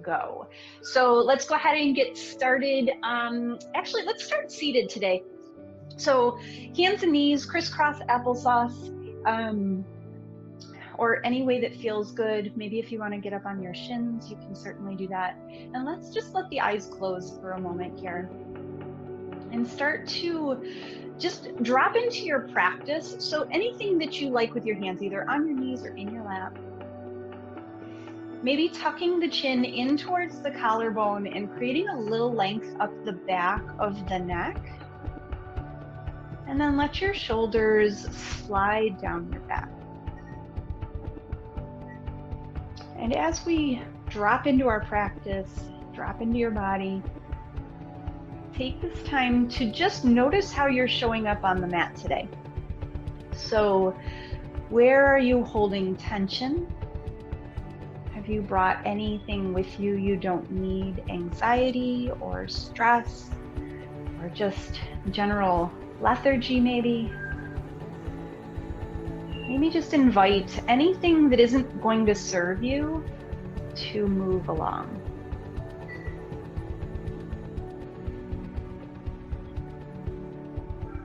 go. So let's go ahead and get started. Actually, let's start seated today. So hands and knees, crisscross applesauce, or any way that feels good. Maybe if you want to get up on your shins, you can certainly do that. And let's just let the eyes close for a moment here and start to just drop into your practice. So anything that you like with your hands, either on your knees or in your lap. Maybe tucking the chin in towards the collarbone and creating a little length up the back of the neck. And then let your shoulders slide down your back. And as we drop into our practice, drop into your body, take this time to just notice how you're showing up on the mat today. So where are you holding tension? Have you brought anything with you you don't need? Anxiety or stress or just general lethargy maybe? Maybe just invite anything that isn't going to serve you to move along.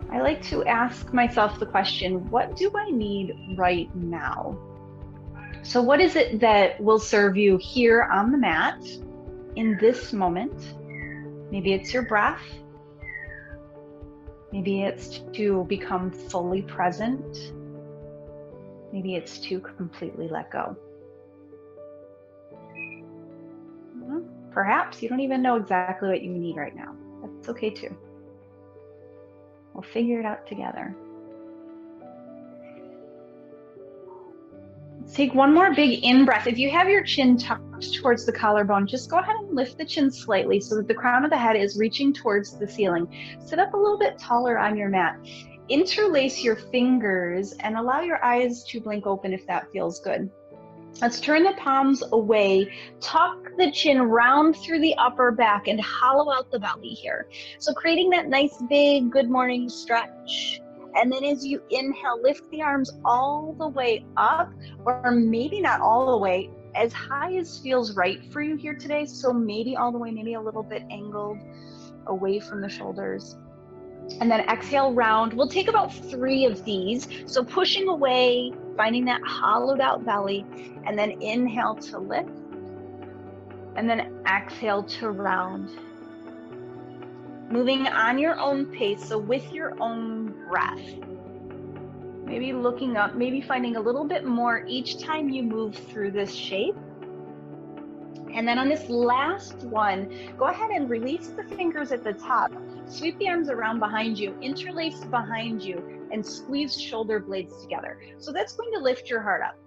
I like to ask myself the question, what do I need right now? So what is it that will serve you here on the mat in this moment? Maybe it's your breath. Maybe it's to become fully present. Maybe it's to completely let go. Perhaps you don't even know exactly what you need right now. That's okay too. We'll figure it out together. Let's take one more big in-breath. If you have your chin tucked towards the collarbone, just go ahead and lift the chin slightly so that the crown of the head is reaching towards the ceiling. Sit up a little bit taller on your mat. Interlace your fingers and allow your eyes to blink open if that feels good. Let's turn the palms away, tuck the chin round through the upper back and hollow out the belly here. So creating that nice big good morning stretch. And then as you inhale, lift the arms all the way up, or maybe not all the way, as high as feels right for you here today. So maybe all the way, maybe a little bit angled away from the shoulders. And then exhale round. We'll take about 3 of these. So pushing away, finding that hollowed out belly, and then inhale to lift, and then exhale to round. Moving on your own pace, so with your own breath. Maybe looking up, maybe finding a little bit more each time you move through this shape. And then on this last one, go ahead and release the fingers at the top. Sweep the arms around behind you, interlace behind you, and squeeze shoulder blades together. So that's going to lift your heart up.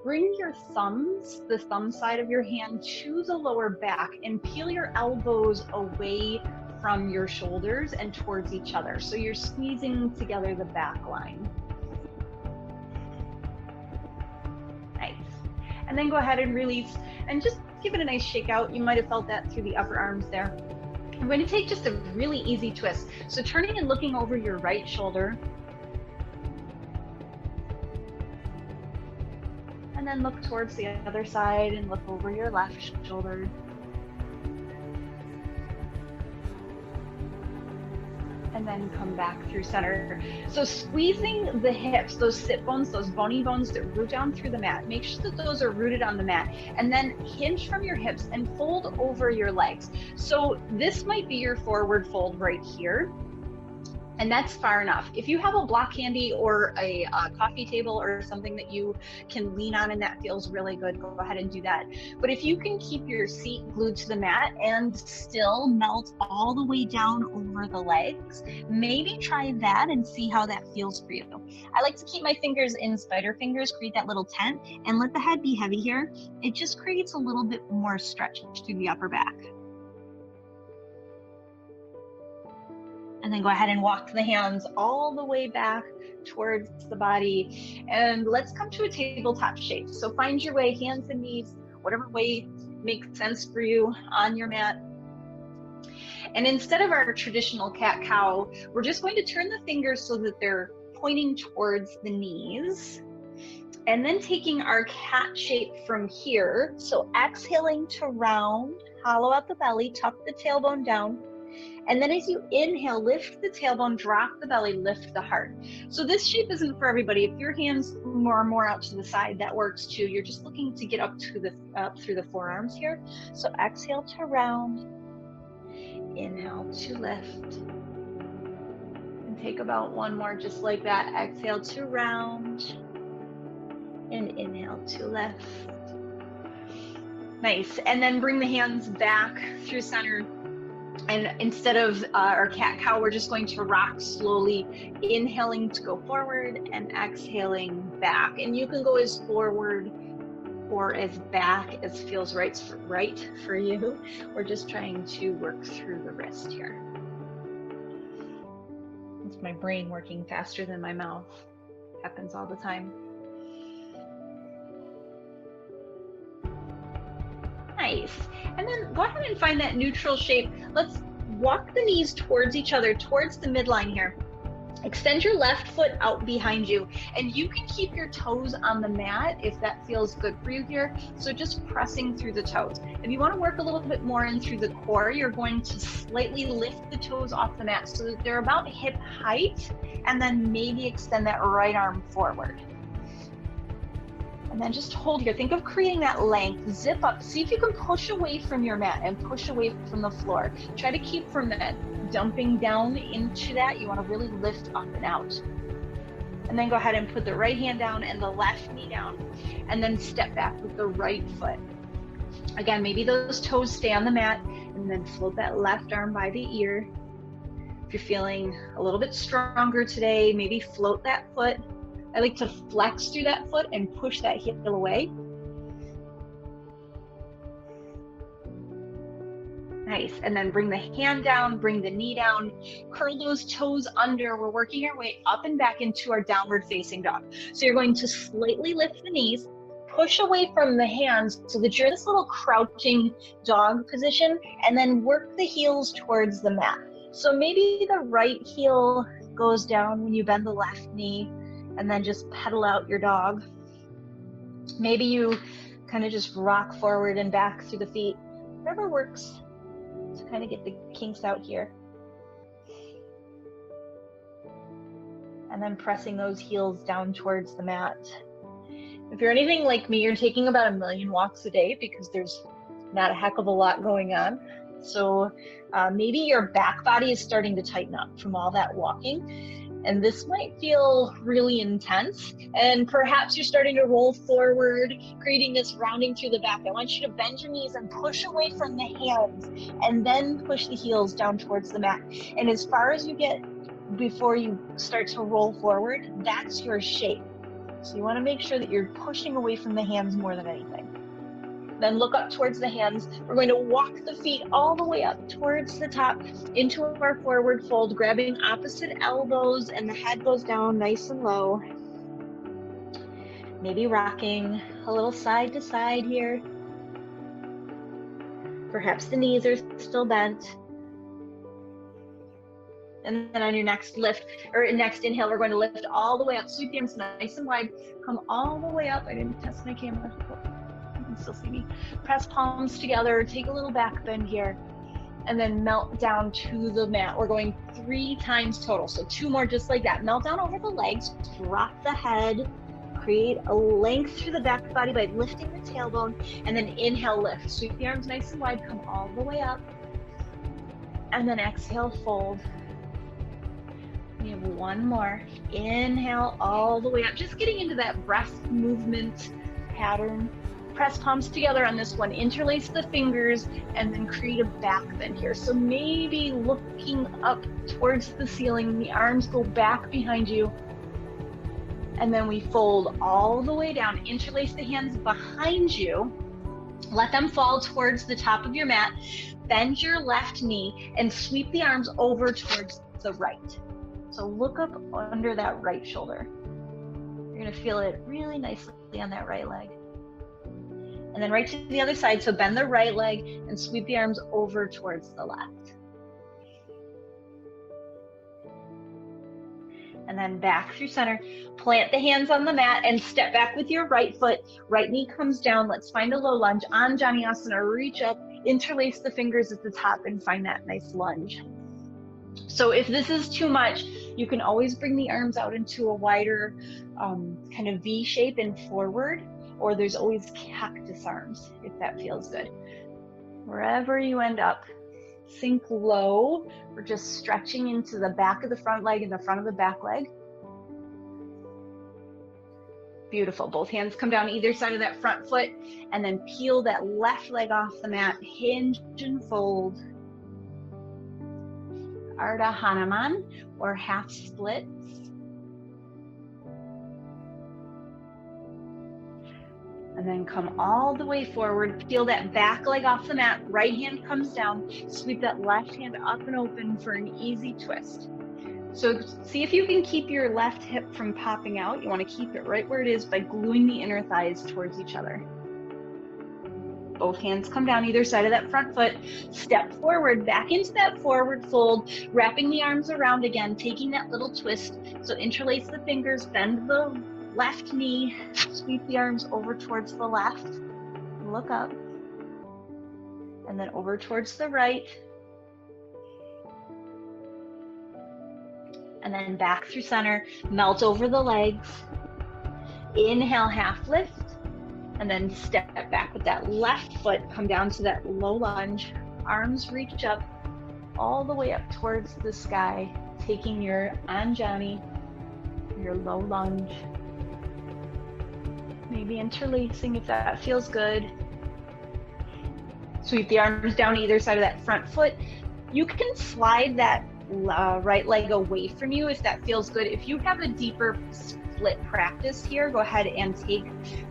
Bring your thumbs, the thumb side of your hand, to the lower back and peel your elbows away from your shoulders and towards each other. So you're squeezing together the back line. Nice. And then go ahead and release and just give it a nice shake out. You might have felt that through the upper arms there. I'm going to take just a really easy twist. So turning and looking over your right shoulder. And then look towards the other side and look over your left shoulder. And then come back through center. So squeezing the hips, those sit bones, those bony bones that root down through the mat, make sure that those are rooted on the mat, and then hinge from your hips and fold over your legs. So this might be your forward fold right here. And that's far enough. If you have a block handy or a coffee table or something that you can lean on and that feels really good, go ahead and do that. But if you can keep your seat glued to the mat and still melt all the way down over the legs, maybe try that and see how that feels for you. I like to keep my fingers in spider fingers, create that little tent, and let the head be heavy here. It just creates a little bit more stretch through the upper back. And then go ahead and walk the hands all the way back towards the body. And let's come to a tabletop shape. So find your way, hands and knees, whatever way makes sense for you on your mat. And instead of our traditional cat-cow, we're just going to turn the fingers so that they're pointing towards the knees. And then taking our cat shape from here. So exhaling to round, hollow out the belly, tuck the tailbone down. And then as you inhale, lift the tailbone, drop the belly, lift the heart. So this shape isn't for everybody. If your hands more out to the side, that works too. You're just looking to get up through the forearms here. So exhale to round, inhale to lift. And take about one more just like that. Exhale to round and inhale to lift. Nice. And then bring the hands back through center. And instead of our cat-cow, we're just going to rock slowly, inhaling to go forward and exhaling back. And you can go as forward or as back as feels right for you. We're just trying to work through the wrist here. It's my brain working faster than my mouth. Happens all the time. Nice. And then go ahead and find that neutral shape. Let's walk the knees towards each other, towards the midline here. Extend your left foot out behind you, and you can keep your toes on the mat if that feels good for you here. So just pressing through the toes. If you want to work a little bit more in through the core, you're going to slightly lift the toes off the mat so that they're about hip height, and then maybe extend that right arm forward. And then just hold here. Think of creating that length. Zip up. See if you can push away from your mat and push away from the floor. Try to keep from that dumping down into that. You want to really lift up and out. And then go ahead and put the right hand down and the left knee down. And then step back with the right foot. Again, maybe those toes stay on the mat, and then float that left arm by the ear. If you're feeling a little bit stronger today, maybe float that foot. I like to flex through that foot and push that heel away. Nice. And then bring the hand down, bring the knee down, curl those toes under. We're working our way up and back into our downward facing dog. So you're going to slightly lift the knees, push away from the hands so that you're in this little crouching dog position, and then work the heels towards the mat. So maybe the right heel goes down when you bend the left knee, and then just pedal out your dog. Maybe you kind of just rock forward and back through the feet. Whatever works to kind of get the kinks out here. And then pressing those heels down towards the mat. If you're anything like me, you're taking about 1 million walks a day because there's not a heck of a lot going on. So maybe your back body is starting to tighten up from all that walking. And this might feel really intense, and perhaps you're starting to roll forward, creating this rounding through the back. I want you to bend your knees and push away from the hands, and then push the heels down towards the mat. And as far as you get before you start to roll forward, that's your shape. So you want to make sure that you're pushing away from the hands more than anything. Then look up towards the hands. We're going to walk the feet all the way up towards the top into our forward fold, grabbing opposite elbows, and the head goes down nice and low. Maybe rocking a little side to side here. Perhaps the knees are still bent. And then on your next lift, or next inhale, we're going to lift all the way up. Sweep the arms nice and wide. Come all the way up. I didn't test my camera. Still see me. Press palms together, take a little back bend here, and then melt down to the mat. We're going 3 times total, so 2 more just like that. Melt down over the legs, drop the head, create a length through the back body by lifting the tailbone, and then inhale, lift. Sweep the arms nice and wide, come all the way up, and then exhale, fold. We have 1 more. Inhale all the way up, just getting into that breath movement pattern. Press palms together on this one, interlace the fingers, and then create a back bend here. So maybe looking up towards the ceiling, the arms go back behind you, and then we fold all the way down. Interlace the hands behind you, let them fall towards the top of your mat, bend your left knee, and sweep the arms over towards the right. So look up under that right shoulder. You're gonna feel it really nicely on that right leg. And then right to the other side, so bend the right leg and sweep the arms over towards the left. And then back through center. Plant the hands on the mat and step back with your right foot. Right knee comes down. Let's find a low lunge. Anjani Asana, reach up, interlace the fingers at the top and find that nice lunge. So if this is too much, you can always bring the arms out into a wider kind of V shape and forward, or there's always cactus arms if that feels good. Wherever you end up, sink low. We're just stretching into the back of the front leg and the front of the back leg. Beautiful. Both hands come down either side of that front foot and then peel that left leg off the mat, hinge and fold. Ardha Hanuman, or half splits. And then come all the way forward, peel that back leg off the mat, right hand comes down, sweep that left hand up and open for an easy twist. So see if you can keep your left hip from popping out. You want to keep it right where it is by gluing the inner thighs towards each other. Both hands come down either side of that front foot, step forward, back into that forward fold, wrapping the arms around again, taking that little twist. So interlace the fingers, bend the left knee, sweep the arms over towards the left, look up, and then over towards the right, and then back through center, melt over the legs, inhale, half lift, and then step back with that left foot, come down to that low lunge, arms reach up, all the way up towards the sky, taking your Anjani, your low lunge, maybe interlacing if that feels good. Sweep the arms down either side of that front foot. You can slide that right leg away from you if that feels good. If you have a deeper split practice here, go ahead and take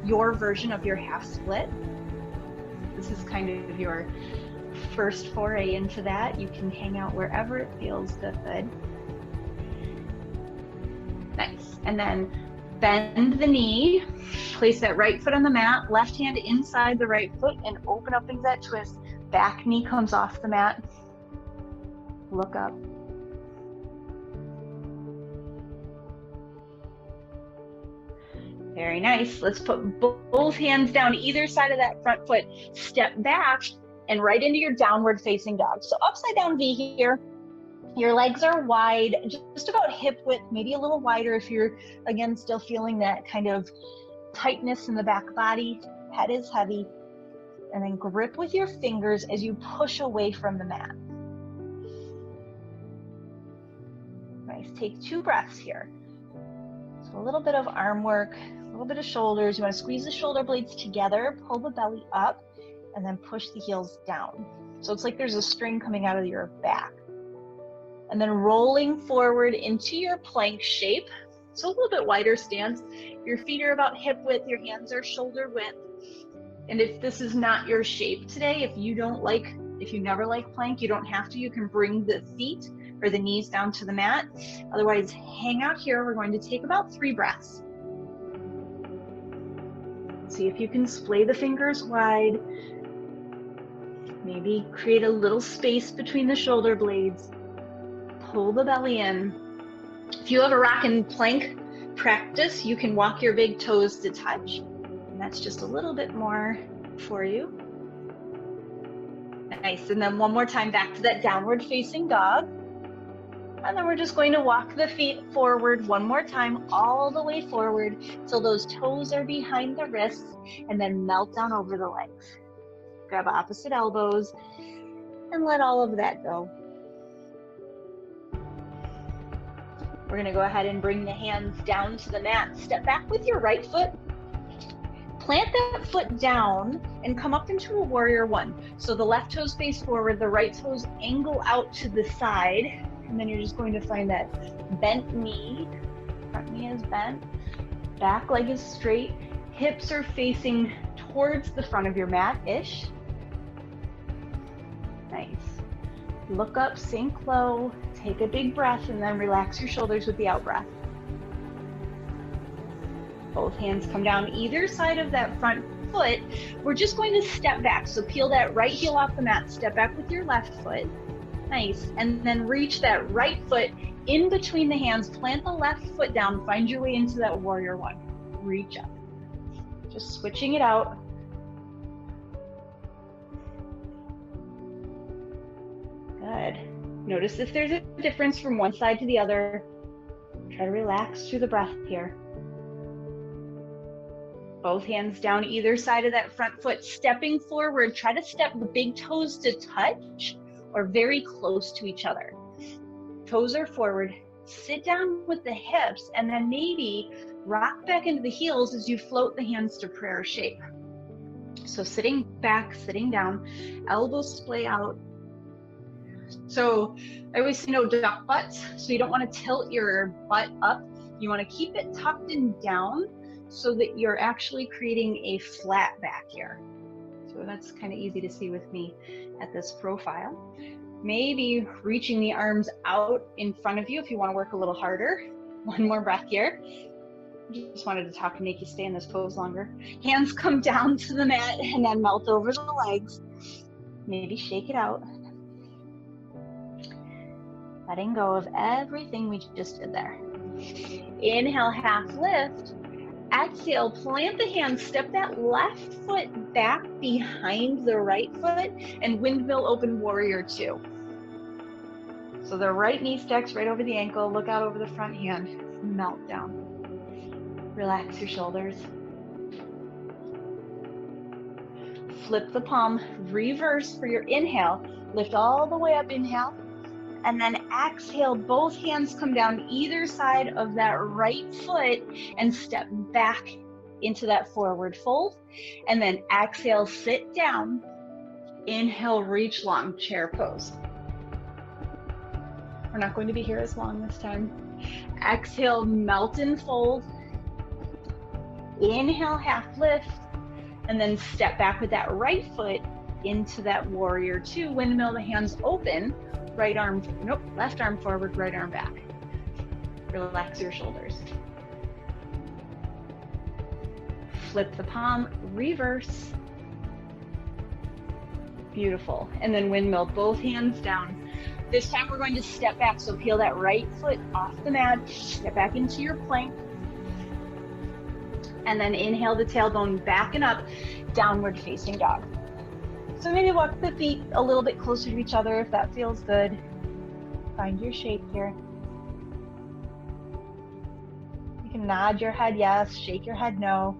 your version of your half split. This is kind of your first foray into that. You can hang out wherever it feels good. Nice. And then bend the knee, place that right foot on the mat, left hand inside the right foot and open up into that twist. Back knee comes off the mat. Look up. Very nice. Let's put both hands down either side of that front foot. Step back and right into your downward facing dog. So upside down V here. Your legs are wide, just about hip width, maybe a little wider if you're, again, still feeling that kind of tightness in the back body. Head is heavy. And then grip with your fingers as you push away from the mat. Nice. Take 2 breaths here. So a little bit of arm work, a little bit of shoulders. You want to squeeze the shoulder blades together, pull the belly up, and then push the heels down. So it's like there's a string coming out of your back. And then rolling forward into your plank shape. So a little bit wider stance. Your feet are about hip width, your hands are shoulder width. And if this is not your shape today, if you never like plank, you don't have to. You can bring the feet or the knees down to the mat. Otherwise, hang out here. We're going to take about 3 breaths. See if you can splay the fingers wide. Maybe create a little space between the shoulder blades. Pull the belly in. If you have a rock and plank practice, you can walk your big toes to touch. And that's just a little bit more for you. Nice. And then one more time back to that downward facing dog. And then we're just going to walk the feet forward one more time, all the way forward till those toes are behind the wrists, and then melt down over the legs. Grab opposite elbows and let all of that go. We're going to go ahead and bring the hands down to the mat. Step back with your right foot. Plant that foot down and come up into a warrior 1. So the left toes face forward, the right toes angle out to the side. And then you're just going to find that bent knee. Front knee is bent. Back leg is straight. Hips are facing towards the front of your mat-ish. Nice. Look up, sink low, take a big breath, and then relax your shoulders with the out breath. Both hands come down either side of that front foot. We're just going to step back. So peel that right heel off the mat, step back with your left foot. Nice. And then reach that right foot In between the hands, plant the left foot down, find your way into that warrior one. Reach up. Just switching it out. Good. Notice if there's a difference from one side to the other. Try to relax through the breath here. Both hands down either side of that front foot, stepping forward. Try to step the big toes to touch or very close to each other. Toes are forward. Sit down with the hips and then maybe rock back into the heels as you float the hands to prayer shape. So sitting back, sitting down, elbows splay out. So I always say no duck butts. So you don't want to tilt your butt up. You want to keep it tucked and down so that you're actually creating a flat back here. So that's kind of easy to see with me at this profile. Maybe reaching the arms out in front of you if you want to work a little harder. One more breath here. Just wanted to talk and make you stay in this pose longer. Hands come down to the mat and then melt over the legs. Maybe shake it out. Letting go of everything we just did there. Inhale, half lift. Exhale, plant the hands, step that left foot back behind the right foot and windmill open warrior two. So the right knee stacks right over the ankle, look out over the front hand, melt down. Relax your shoulders. Flip the palm, reverse for your inhale, lift all the way up, inhale. And then exhale, both hands come down either side of that right foot and step back into that forward fold. And then exhale, sit down. Inhale, reach long, chair pose. We're not going to be here as long this time. Exhale, melt and fold. Inhale, half lift. And then step back with that right foot into that warrior two. Windmill the hands open. Right arm, nope, left arm forward, right arm back. Relax your shoulders. Flip the palm, reverse. Beautiful. And then windmill both hands down. This time we're going to step back. So peel that right foot off the mat, step back into your plank. And then inhale the tailbone back and up, downward facing dog. So maybe walk the feet a little bit closer to each other if that feels good. Find your shape here. You can nod your head yes, shake your head no.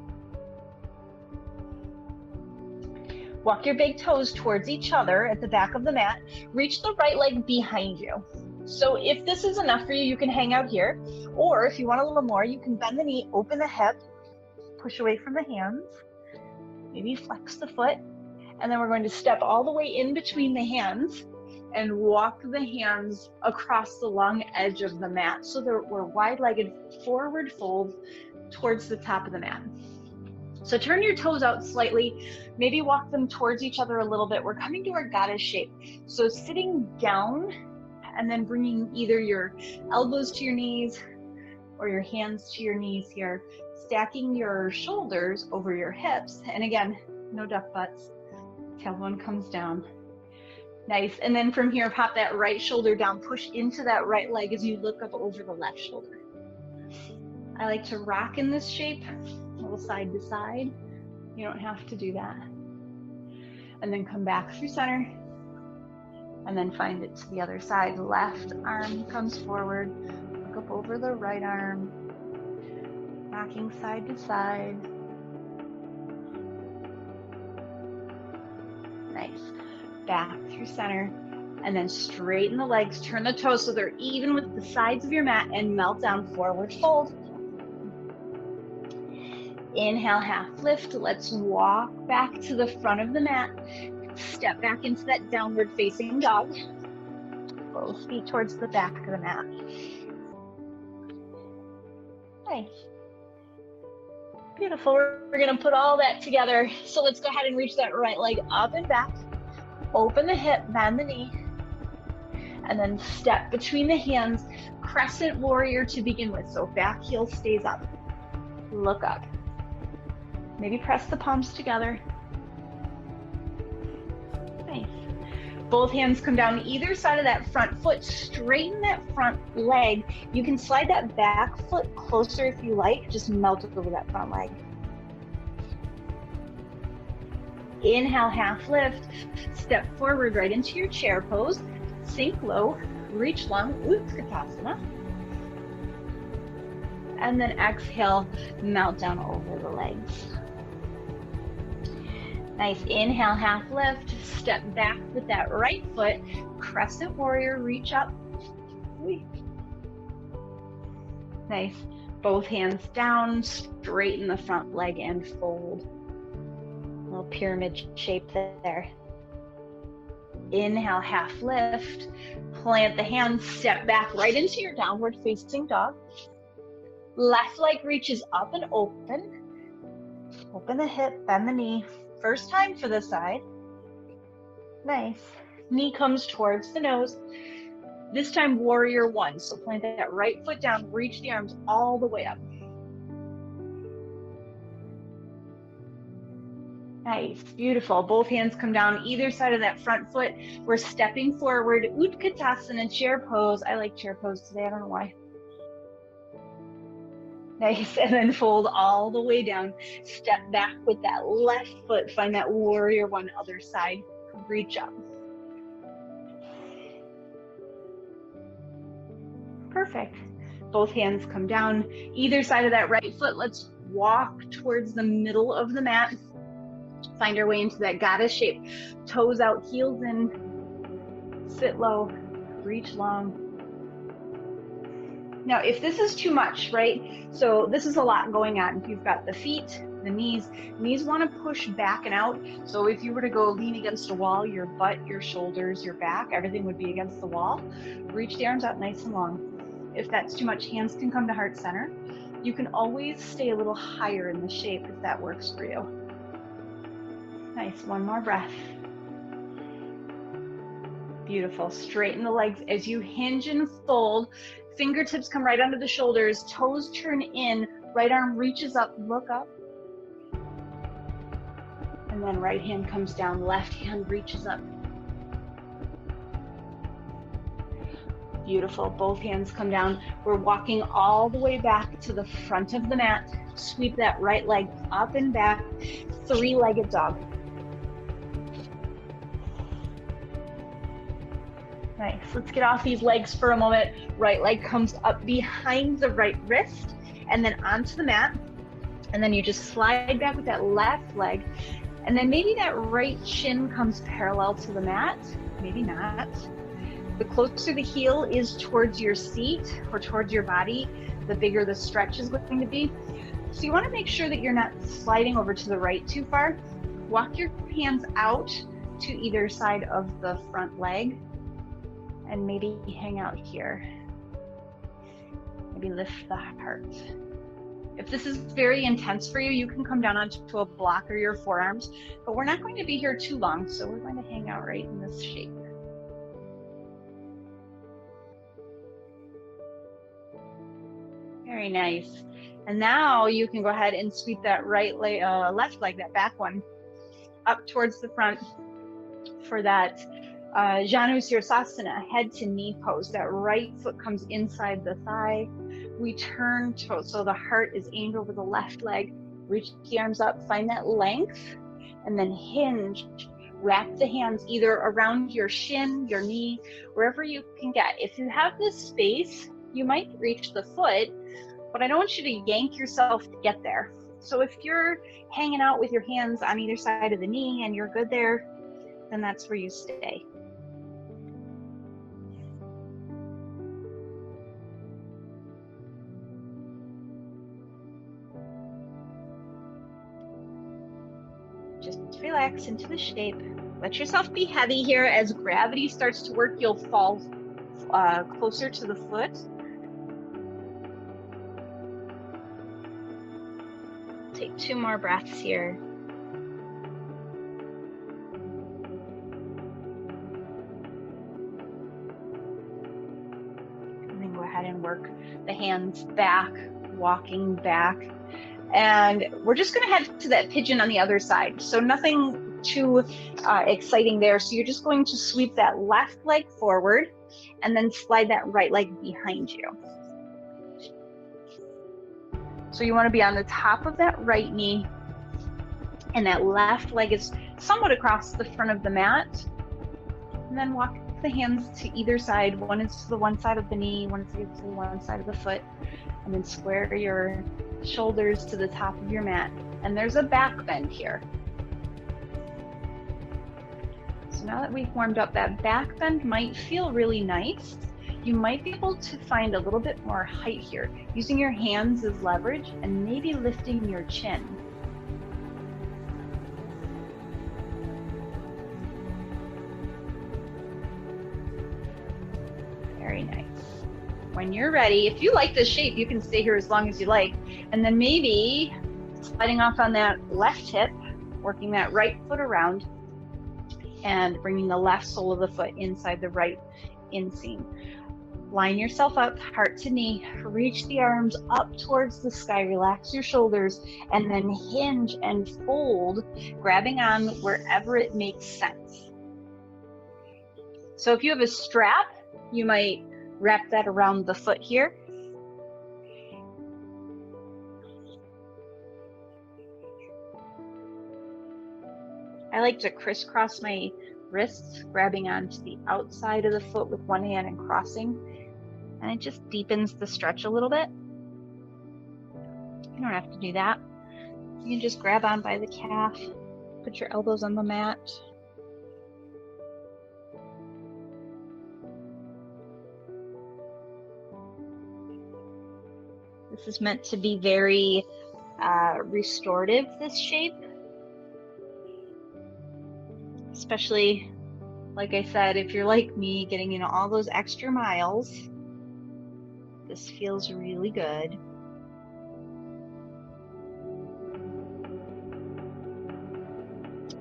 Walk your big toes towards each other at the back of the mat. Reach the right leg behind you. So if this is enough for you, you can hang out here. Or if you want a little more, you can bend the knee, open the hip, push away from the hands. Maybe flex the foot. And then we're going to step all the way in between the hands and walk the hands across the long edge of the mat so that we're wide-legged forward fold towards the top of the mat. So turn your toes out slightly, maybe walk them towards each other a little bit. We're coming to our goddess shape. So sitting down and then bringing either your elbows to your knees or your hands to your knees here, stacking your shoulders over your hips. And again, no duck butts. Tailbone comes down. Nice. And then from here, pop that right shoulder down, push into that right leg as you look up over the left shoulder. I like to rock in this shape, a little side to side. You don't have to do that. And then come back through center. And then find it to the other side. Left arm comes forward. Look up over the right arm. Rocking side to side. Nice. Back through center. And then straighten the legs. Turn the toes so they're even with the sides of your mat and melt down, forward fold. Inhale, half lift. Let's walk back to the front of the mat. Step back into that downward facing dog. Both feet towards the back of the mat. Nice. Beautiful. We're going to put all that together. So let's go ahead and reach that right leg up and back. Open the hip, bend the knee. And then step between the hands. Crescent warrior to begin with. So back heel stays up. Look up. Maybe press the palms together. Nice. Both hands come down either side of that front foot. Straighten that front leg. You can slide that back foot closer if you like. Just melt it over that front leg. Inhale, half lift. Step forward right into your chair pose. Sink low, reach long, Utkatasana. And then exhale, melt down over the legs. Nice, inhale, half lift, step back with that right foot, crescent warrior, reach up. Nice, both hands down, straighten the front leg and fold. Little pyramid shape there. Inhale, half lift, plant the hands, step back right into your downward facing dog. Left leg reaches up and open. Open the hip, bend the knee. First time for this side. Nice. Knee comes towards the nose. This time, warrior one. So plant that right foot down, reach the arms all the way up. Nice, beautiful. Both hands come down either side of that front foot. We're stepping forward, Utkatasana, chair pose. I like chair pose today, I don't know why. Nice, and then fold all the way down. Step back with that left foot. Find that warrior one, other side. Reach up. Perfect. Both hands come down either side of that right foot. Let's walk towards the middle of the mat. Find our way into that goddess shape. Toes out, heels in. Sit low, reach long. Now, if this is too much, right? So this is a lot going on. You've got the feet, the knees. Knees want to push back and out. So if you were to go lean against a wall, your butt, your shoulders, your back, everything would be against the wall. Reach the arms out nice and long. If that's too much, hands can come to heart center. You can always stay a little higher in the shape if that works for you. Nice, one more breath. Beautiful, straighten the legs as you hinge and fold. Fingertips come right under the shoulders, toes turn in, right arm reaches up, look up. And then right hand comes down, left hand reaches up. Beautiful, both hands come down. We're walking all the way back to the front of the mat. Sweep that right leg up and back, three-legged dog. Nice, let's get off these legs for a moment. Right leg comes up behind the right wrist and then onto the mat. And then you just slide back with that left leg. And then maybe that right shin comes parallel to the mat, maybe not. The closer the heel is towards your seat or towards your body, the bigger the stretch is going to be. So you want to make sure that you're not sliding over to the right too far. Walk your hands out to either side of the front leg. And maybe hang out here. Maybe lift the heart. If this is very intense for you, you can come down onto a block or your forearms, but we're not going to be here too long, so we're going to hang out right in this shape. Very nice. And now you can go ahead and sweep that left leg, that back one, up towards the front for that Janu Sirsasana, head to knee pose. That right foot comes inside the thigh. We turn so the heart is aimed over the left leg. Reach the arms up, find that length, and then hinge. Wrap the hands either around your shin, your knee, wherever you can get. If you have this space, you might reach the foot, but I don't want you to yank yourself to get there. So if you're hanging out with your hands on either side of the knee and you're good there, then that's where you stay. Just relax into the shape. Let yourself be heavy here. As gravity starts to work, you'll fall closer to the foot. Take 2 more breaths here. And then go ahead and work the hands back, walking back. And we're just going to head to that pigeon on the other side. So nothing too exciting there. So you're just going to sweep that left leg forward and then slide that right leg behind you. So you want to be on the top of that right knee, and that left leg is somewhat across the front of the mat. And then walk the hands to either side. One is to the one side of the knee, one is to the one side of the foot. And then square your shoulders to the top of your mat. And there's a back bend here. So now that we've warmed up, that back bend might feel really nice. You might be able to find a little bit more height here, using your hands as leverage and maybe lifting your chin. Very nice. When you're ready, if you like this shape, you can stay here as long as you like. And then maybe sliding off on that left hip, working that right foot around and bringing the left sole of the foot inside the right inseam. Line yourself up, heart to knee, reach the arms up towards the sky, relax your shoulders, and then hinge and fold, grabbing on wherever it makes sense. So if you have a strap, you might wrap that around the foot here. I like to crisscross my wrists, grabbing onto the outside of the foot with one hand and crossing, and it just deepens the stretch a little bit. You don't have to do that. You can just grab on by the calf, put your elbows on the mat. This is meant to be very restorative, this shape. Especially, like I said, if you're like me, getting in all those extra miles, this feels really good.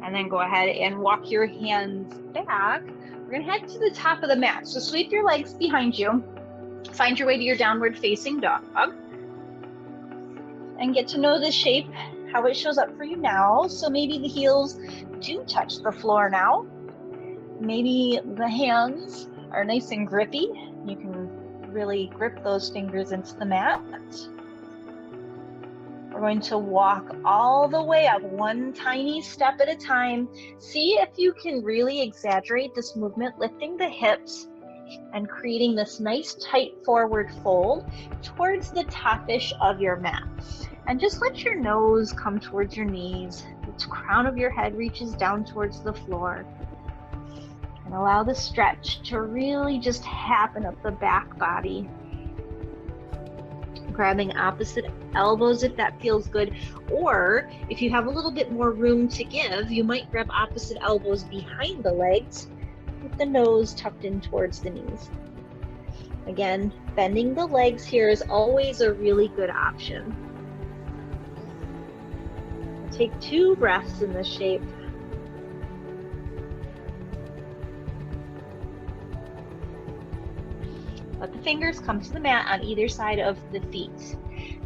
And then go ahead and walk your hands back. We're gonna head to the top of the mat. So sweep your legs behind you. Find your way to your downward facing dog. And get to know this shape, how it shows up for you now. So maybe the heels do touch the floor now. Maybe the hands are nice and grippy. You can really grip those fingers into the mat. We're going to walk all the way up, one tiny step at a time. See if you can really exaggerate this movement, lifting the hips and creating this nice tight forward fold towards the top-ish of your mat. And just let your nose come towards your knees. The crown of your head reaches down towards the floor. And allow the stretch to really just happen up the back body. Grabbing opposite elbows if that feels good. Or if you have a little bit more room to give, you might grab opposite elbows behind the legs with the nose tucked in towards the knees. Again, bending the legs here is always a really good option. Take 2 breaths in this shape. Let the fingers come to the mat on either side of the feet.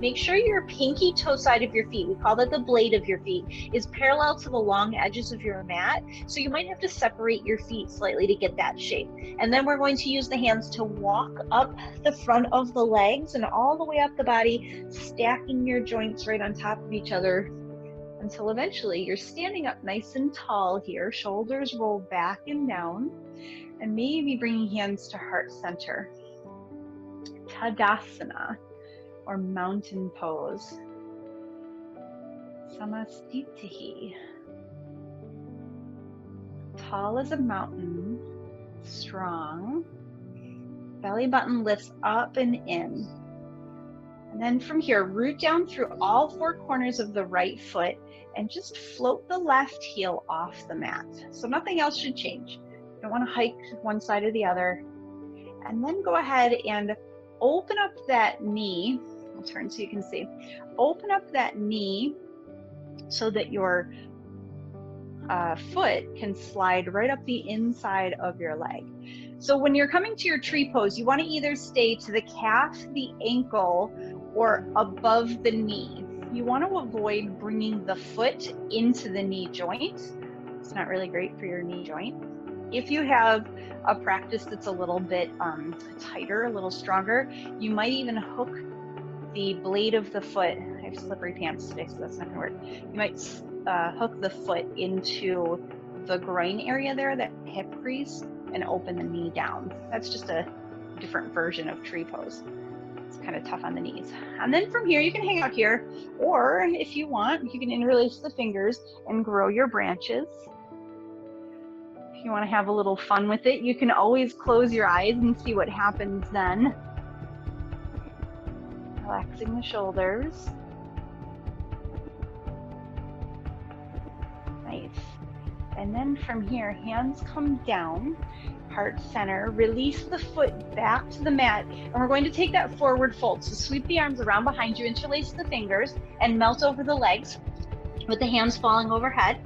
Make sure your pinky toe side of your feet, we call that the blade of your feet, is parallel to the long edges of your mat. So you might have to separate your feet slightly to get that shape. And then we're going to use the hands to walk up the front of the legs and all the way up the body, stacking your joints right on top of each other until eventually you're standing up nice and tall here, shoulders roll back and down, and maybe bringing hands to heart center. Tadasana, or mountain pose. Samastitihi. Tall as a mountain, strong. Belly button lifts up and in. And then from here, root down through all 4 corners of the right foot and just float the left heel off the mat. So nothing else should change. You don't want to hike one side or the other. And then go ahead and open up that knee. I'll turn so you can see. Open up that knee so that your foot can slide right up the inside of your leg. So when you're coming to your tree pose, you want to either stay to the calf, the ankle, or above the knee. You want to avoid bringing the foot into the knee joint It's not really great for your knee joint. If you have a practice that's a little bit tighter, a little stronger, you might even hook the blade of the foot. I have slippery pants today, so that's not gonna work. You might hook the foot into the groin area there, that hip crease, and open the knee down. That's just a different version of tree pose. It's kind of tough on the knees. And then from here, you can hang out here, or if you want, you can interlace the fingers and grow your branches. If you want to have a little fun with it, you can always close your eyes and see what happens then. Relaxing the shoulders. Nice. And then from here, hands come down, heart center, release the foot back to the mat, and we're going to take that forward fold. So sweep the arms around behind you, interlace the fingers, and melt over the legs with the hands falling overhead.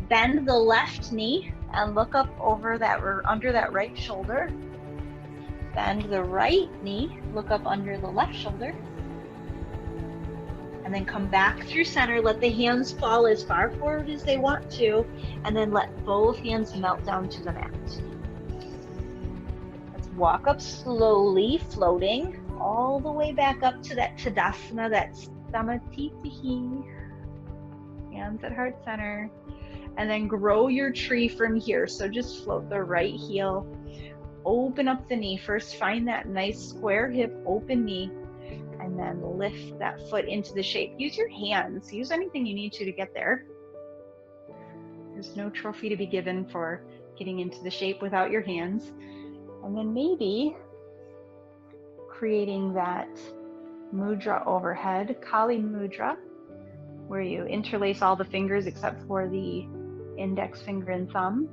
Bend the left knee and look up over that or under that right shoulder. Bend the right knee, look up under the left shoulder. And then come back through center, let the hands fall as far forward as they want to, and then let both hands melt down to the mat. Let's walk up slowly, floating all the way back up to that Tadasana, that Samatitihi. Hands at heart center. And then grow your tree from here. So just float the right heel, open up the knee. First, find that nice square hip, open knee, and then lift that foot into the shape. Use your hands, use anything you need to get there. There's no trophy to be given for getting into the shape without your hands. And then maybe creating that mudra overhead, Kali mudra, where you interlace all the fingers except for the index finger and thumb.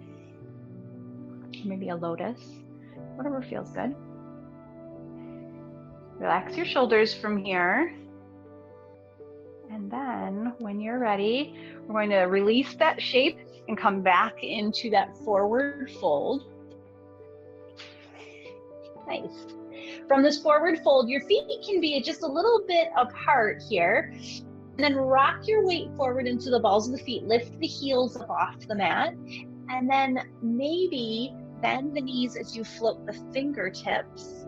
Maybe a lotus, whatever feels good. Relax your shoulders from here. And then when you're ready, we're going to release that shape and come back into that forward fold. Nice. From this forward fold, your feet can be just a little bit apart here. And then rock your weight forward into the balls of the feet. Lift the heels up off the mat. And then maybe bend the knees as you float the fingertips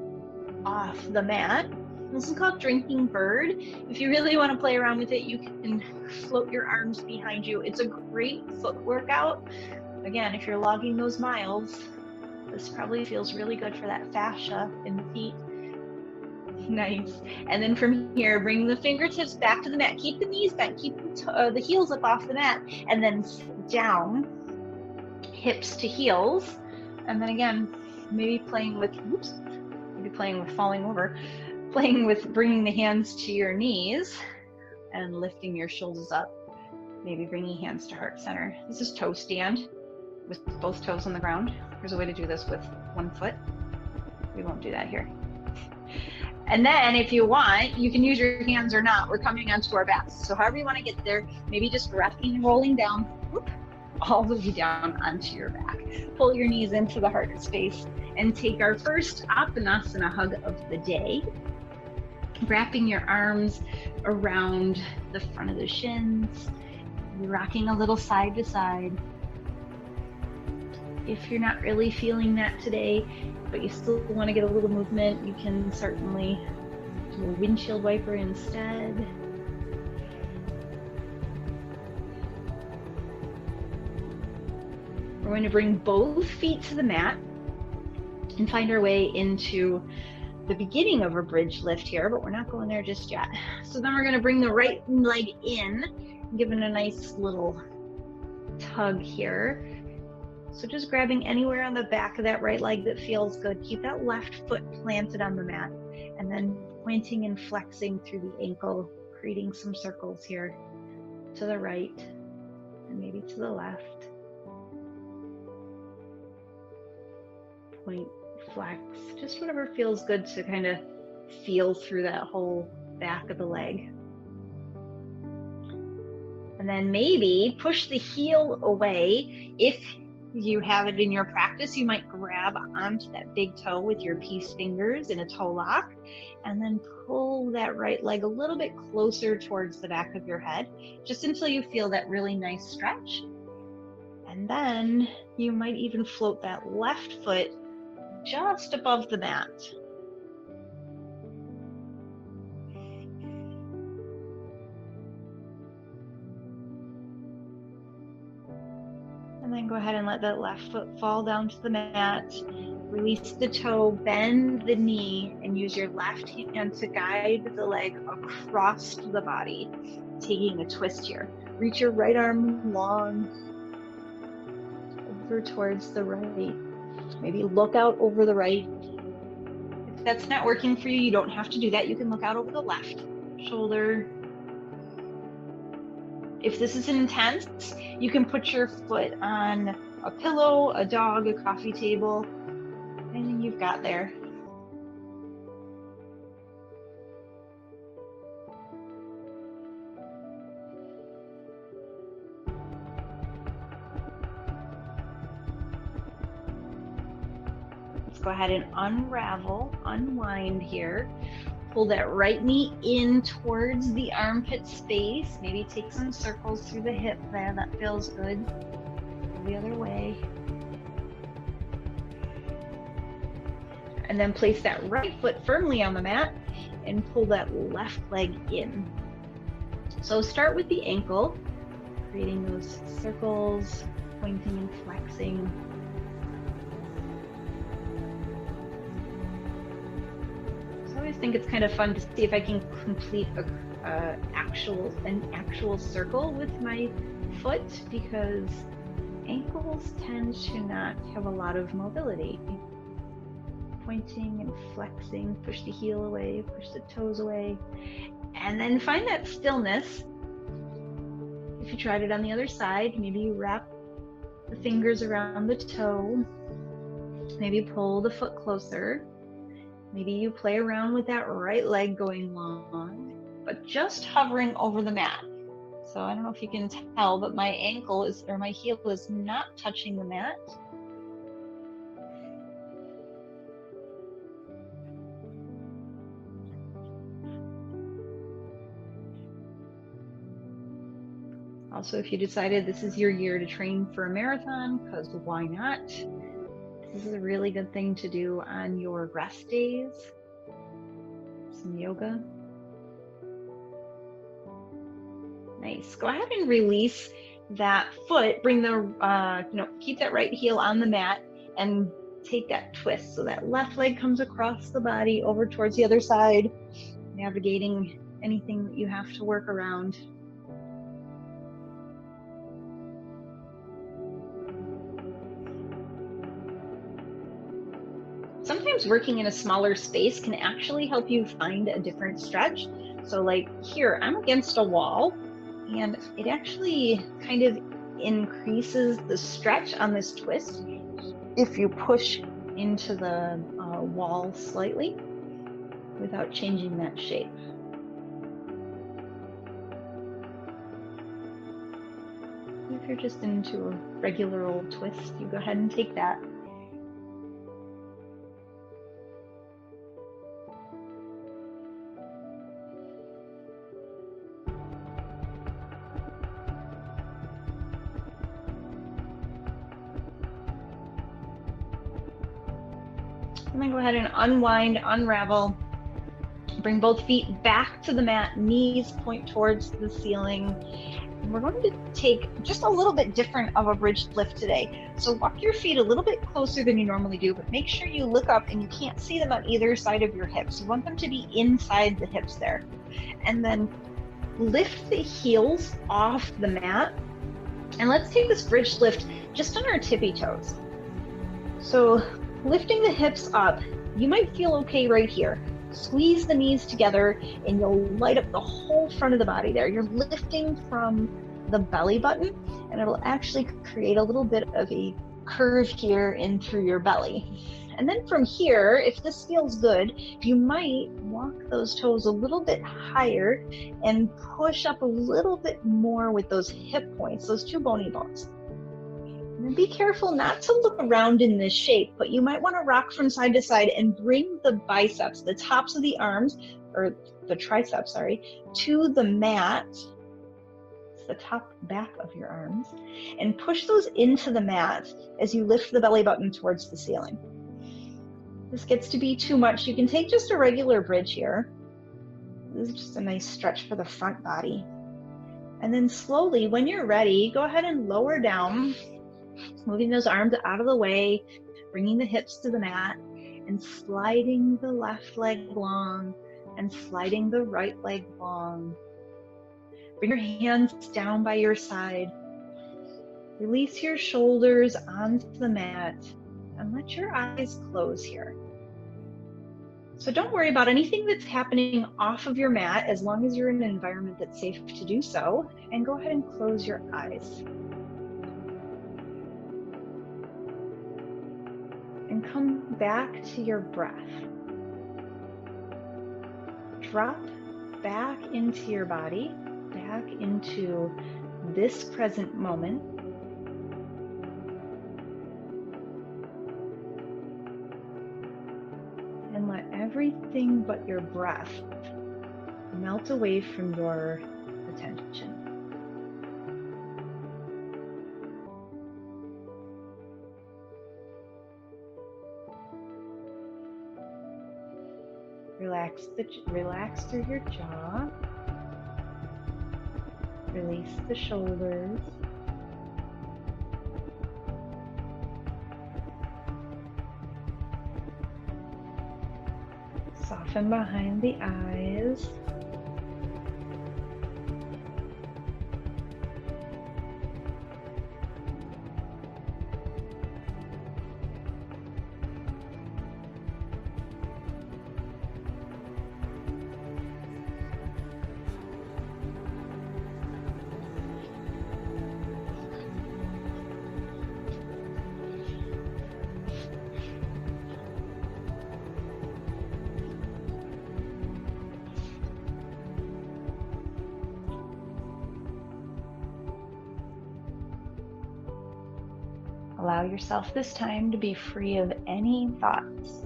off the mat. This is called drinking bird. If you really want to play around with it, you can float your arms behind you. It's a great foot workout. Again, if you're logging those miles, this probably feels really good for that fascia in the feet. Nice. And then from here, bring the fingertips back to the mat. Keep the knees bent, keep the heels up off the mat, and then sit down, hips to heels. And then again, maybe playing with falling over, playing with bringing the hands to your knees and lifting your shoulders up. Maybe bringing hands to heart center. This is toe stand with both toes on the ground. There's a way to do this with one foot. We won't do that here. And then if you want, you can use your hands or not. We're coming onto our backs. So however you want to get there, maybe just rocking and rolling down, whoop, all the way down onto your back. Pull your knees into the heart space and take our first Apanasana hug of the day. Wrapping your arms around the front of the shins, rocking a little side to side. If you're not really feeling that today, but you still want to get a little movement, you can certainly do a windshield wiper instead. We're going to bring both feet to the mat and find our way into the beginning of a bridge lift here, but we're not going there just yet. So then we're going to bring the right leg in, give it a nice little tug here. So just grabbing anywhere on the back of that right leg that feels good. Keep that left foot planted on the mat, and then pointing and flexing through the ankle, creating some circles here to the right and maybe to the left. Point, flex, just whatever feels good to kind of feel through that whole back of the leg. And then maybe push the heel away. If you have it in your practice, you might grab onto that big toe with your peace fingers in a toe lock, and then pull that right leg a little bit closer towards the back of your head, just until you feel that really nice stretch. And then you might even float that left foot just above the mat. And then go ahead and let that left foot fall down to the mat. Release the toe, bend the knee, and use your left hand to guide the leg across the body, taking a twist here. Reach your right arm long over towards the right. Maybe look out over the right. If that's not working for you, you don't have to do that. You can look out over the left shoulder. If this is intense, you can put your foot on a pillow, a dog, a coffee table, anything you've got there. Let's go ahead and unwind here. Pull that right knee in towards the armpit space. Maybe take some circles through the hip there. That feels good. The other way. And then place that right foot firmly on the mat and pull that left leg in. So start with the ankle, creating those circles, pointing and flexing. I always think it's kind of fun to see if I can complete an actual circle with my foot, because ankles tend to not have a lot of mobility. Pointing and flexing, push the heel away, push the toes away, and then find that stillness. If you tried it on the other side, maybe you wrap the fingers around the toe, maybe pull the foot closer. Maybe you play around with that right leg going long, but just hovering over the mat. So I don't know if you can tell, but my ankle is, or my heel is not touching the mat. Also, if you decided this is your year to train for a marathon, because why not? This is a really good thing to do on your rest days. Some yoga. Nice. Go ahead and release that foot. Bring the, keep that right heel on the mat and take that twist. So that left leg comes across the body over towards the other side, navigating anything that you have to work around. Sometimes working in a smaller space can actually help you find a different stretch. So like here, I'm against a wall, and it actually kind of increases the stretch on this twist if you push into the wall slightly without changing that shape. If you're just into a regular old twist, you go ahead and take that. And then go ahead and unwind, unravel. Bring both feet back to the mat, knees point towards the ceiling. And we're going to take just a little bit different of a bridge lift today. So walk your feet a little bit closer than you normally do, but make sure you look up and you can't see them on either side of your hips. You want them to be inside the hips there. And then lift the heels off the mat. And let's take this bridge lift just on our tippy toes. So lifting the hips up, you might feel okay right here. Squeeze the knees together and you'll light up the whole front of the body there. You're lifting from the belly button, and it'll actually create a little bit of a curve here in through your belly. And then from here, if this feels good, you might walk those toes a little bit higher and push up a little bit more with those hip points, those two bony bones. And be careful not to look around in this shape, but you might want to rock from side to side and bring the biceps, the tops of the arms, or the triceps, sorry, to the mat. It's the top back of your arms. And push those into the mat as you lift the belly button towards the ceiling. This gets to be too much. You can take just a regular bridge here. This is just a nice stretch for the front body. And then slowly, when you're ready, go ahead and lower down, moving those arms out of the way, bringing the hips to the mat, and sliding the left leg long and sliding the right leg long. Bring your hands down by your side. Release your shoulders onto the mat and let your eyes close here. So don't worry about anything that's happening off of your mat as long as you're in an environment that's safe to do so. And go ahead and close your eyes. And come back to your breath. Drop back into your body, back into this present moment. And let everything but your breath melt away from your attention. Relax through your jaw. Release the shoulders. Soften behind the eyes. Allow yourself this time to be free of any thoughts.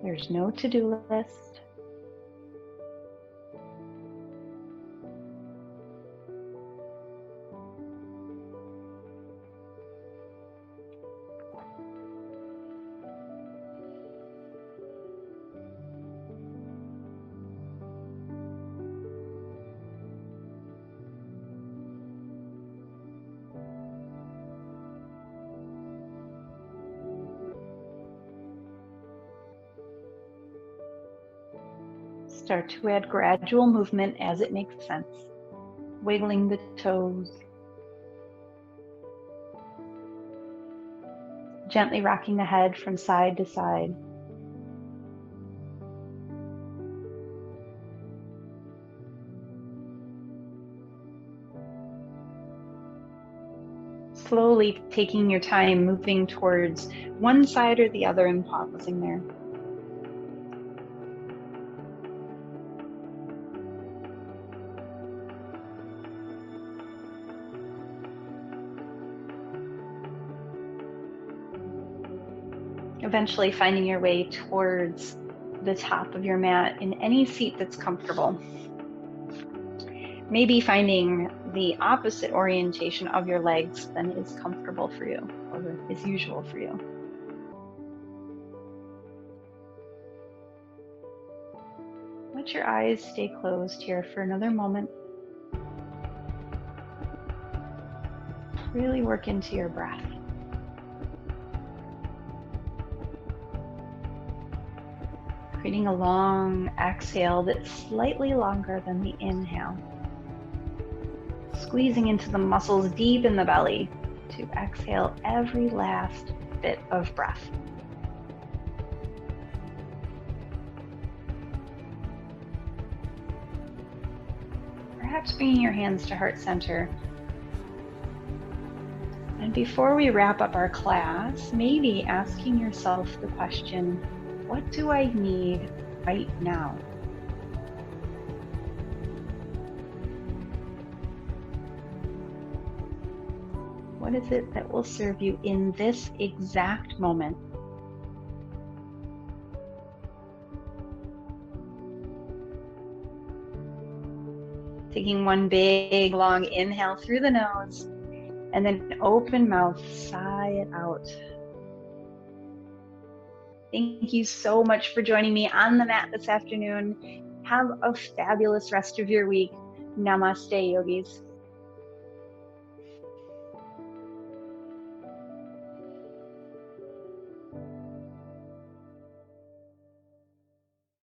There's no to-do list. Start to add gradual movement as it makes sense. Wiggling the toes. Gently rocking the head from side to side. Slowly taking your time, moving towards one side or the other and pausing there. Eventually finding your way towards the top of your mat in any seat that's comfortable. Maybe finding the opposite orientation of your legs than is comfortable for you or is usual for you. Let your eyes stay closed here for another moment. Really work into your breath. Creating a long exhale that's slightly longer than the inhale. Squeezing into the muscles deep in the belly to exhale every last bit of breath. Perhaps bringing your hands to heart center. And before we wrap up our class, maybe asking yourself the question, what do I need right now? What is it that will serve you in this exact moment? Taking one big long inhale through the nose, and then open mouth, sigh it out. Thank you so much for joining me on the mat this afternoon. Have a fabulous rest of your week. Namaste, yogis.